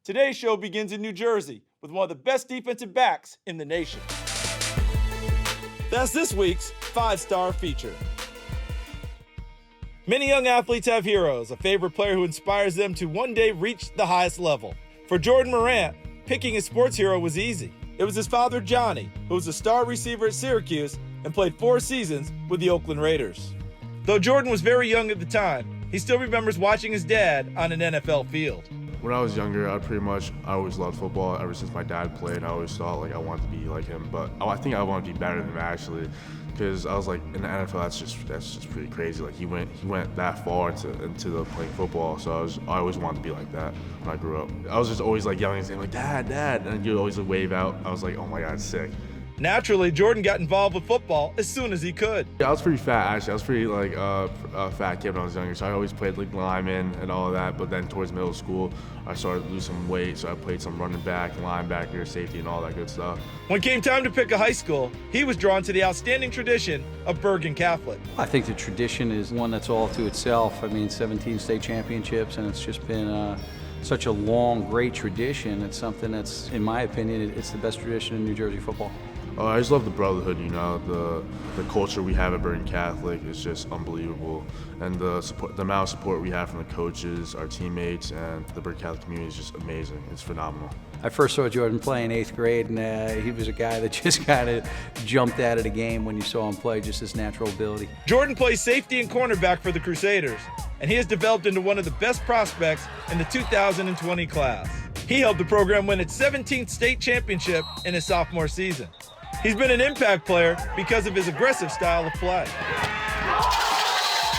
Today's show begins in New Jersey with one of the best defensive backs in the nation. That's this week's 5-star feature. Many young athletes have heroes, a favorite player who inspires them to one day reach the highest level. For Jordan Morant, picking his sports hero was easy. It was his father, Johnny, who was a star receiver at Syracuse and played 4 seasons with the Oakland Raiders. Though Jordan was very young at the time, he still remembers watching his dad on an NFL field. When I was younger, I always loved football. Ever since my dad played, I always thought I wanted to be like him. But I think I want to be better than him actually, because I was like, in the NFL, that's just pretty crazy. Like he went that far into the playing football. So I always wanted to be like that when I grew up. I was just always like yelling and saying like, Dad, and you'd always wave out. I was like, oh my God, sick. Naturally, Jordan got involved with football as soon as he could. Yeah, I was pretty fat actually. I was pretty a fat kid when I was younger, so I always played like lineman and all of that. But then towards middle school, I started to lose some weight, so I played some running back, linebacker, safety, and all that good stuff. When it came time to pick a high school, he was drawn to the outstanding tradition of Bergen Catholic. I think the tradition is one that's all to itself. I mean, 17 state championships, and it's just been such a long, great tradition. It's something that's, in my opinion, it's the best tradition in New Jersey football. I just love the brotherhood, the culture we have at Bergen Catholic is just unbelievable. And the amount of support we have from the coaches, our teammates, and the Bergen Catholic community is just amazing. It's phenomenal. I first saw Jordan play in 8th grade, and he was a guy that just kind of jumped out of the game when you saw him play, just his natural ability. Jordan plays safety and cornerback for the Crusaders, and he has developed into one of the best prospects in the 2020 class. He helped the program win its 17th state championship in his sophomore season. He's been an impact player because of his aggressive style of play.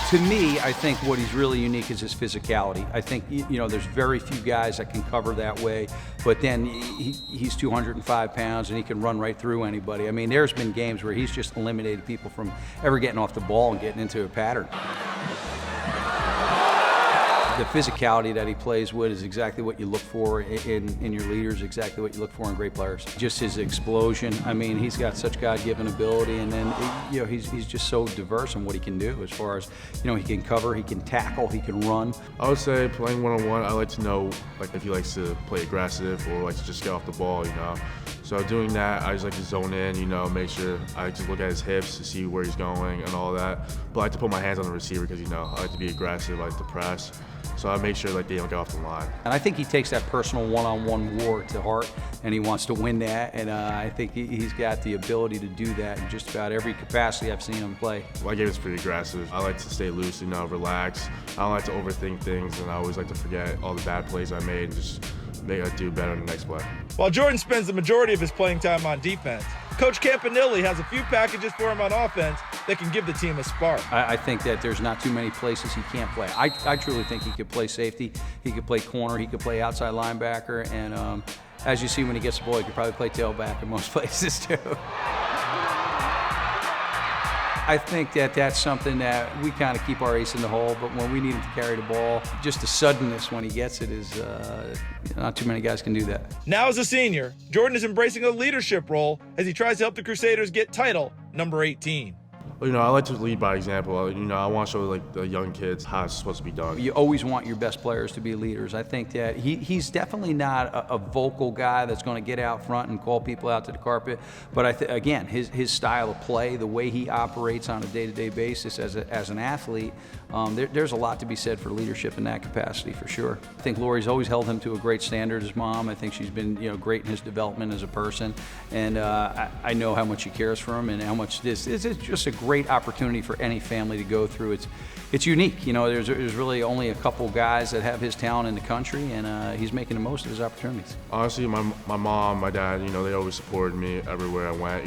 To me, I think what he's really unique is his physicality. I think, there's very few guys that can cover that way, but then he's 205 pounds and he can run right through anybody. I mean, there's been games where he's just eliminated people from ever getting off the ball and getting into a pattern. The physicality that he plays with is exactly what you look for in your leaders, exactly what you look for in great players. Just his explosion. I mean, he's got such God-given ability, and then he's just so diverse in what he can do as far as, he can cover, he can tackle, he can run. I would say playing one-on-one, I like to know if he likes to play aggressive or likes to just get off the ball, So doing that, I just like to zone in, make sure I just look at his hips to see where he's going and all that. But I like to put my hands on the receiver because, I like to be aggressive, I like to press. So I make sure they don't get off the line. And I think he takes that personal one-on-one war to heart, and he wants to win that. And I think he's got the ability to do that in just about every capacity I've seen him play. My game is pretty aggressive. I like to stay loose, relax. I don't like to overthink things, and I always like to forget all the bad plays I made and just do better in the next play. While Jordan spends the majority of his playing time on defense, Coach Campanelli has a few packages for him on offense that can give the team a spark. I think that there's not too many places he can't play. I truly think he could play safety, he could play corner, he could play outside linebacker, and as you see when he gets the ball, he could probably play tailback in most places too. I think that that's something that we kind of keep our ace in the hole, but when we need him to carry the ball, just the suddenness when he gets it is not too many guys can do that. Now as a senior, Jordan is embracing a leadership role as he tries to help the Crusaders get title number 18. I like to lead by example. I want to show the young kids how it's supposed to be done. You always want your best players to be leaders. I think that he's definitely not a vocal guy that's going to get out front and call people out to the carpet. But again, his style of play, the way he operates on a day-to-day basis as an athlete, there's a lot to be said for leadership in that capacity for sure. I think Lori's always held him to a great standard. His mom, I think she's been great in his development as a person, and I know how much she cares for him and how much this is just a great opportunity for any family to go through. It's unique. There's really only a couple guys that have his talent in the country, and he's making the most of his opportunities. Honestly, my mom, my dad, they always supported me everywhere I went,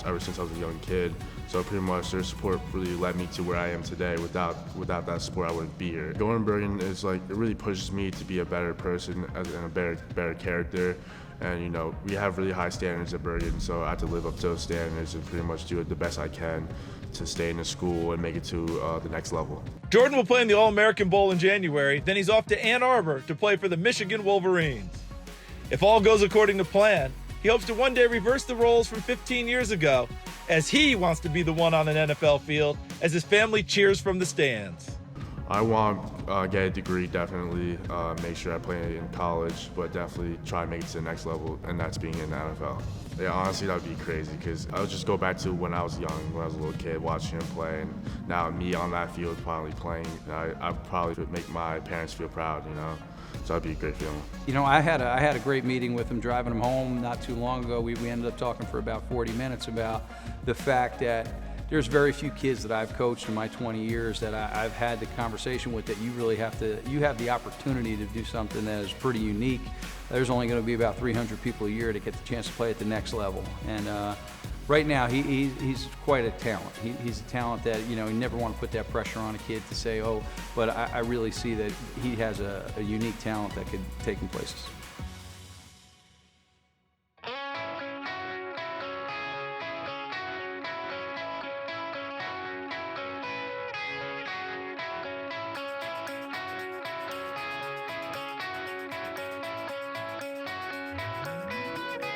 ever since I was a young kid. So pretty much their support really led me to where I am today. Without that support, I wouldn't be here. Going to Bergen is it really pushes me to be a better person and a better character. And we have really high standards at Bergen, so I have to live up to those standards and pretty much do it the best I can to stay in the school and make it to the next level. Jordan will play in the All-American Bowl in January, then he's off to Ann Arbor to play for the Michigan Wolverines. If all goes according to plan, he hopes to one day reverse the roles from 15 years ago, as he wants to be the one on an NFL field as his family cheers from the stands. I want to get a degree, definitely. Make sure I play in college, but definitely try to make it to the next level, and that's being in the NFL. Yeah, honestly, that would be crazy because I would just go back to when I was young, when I was a little kid, watching him play, and now me on that field finally playing. I probably would make my parents feel proud, So that'd be a great feeling. I had a great meeting with him driving him home not too long ago. We ended up talking for about 40 minutes about the fact that there's very few kids that I've coached in my 20 years that I've had the conversation with that you really have the opportunity to do something that is pretty unique. There's only going to be about 300 people a year to get the chance to play at the next level. And right now, he's quite a talent. He's a talent that, you never want to put that pressure on a kid to say, oh, but I really see that he has a unique talent that could take him places.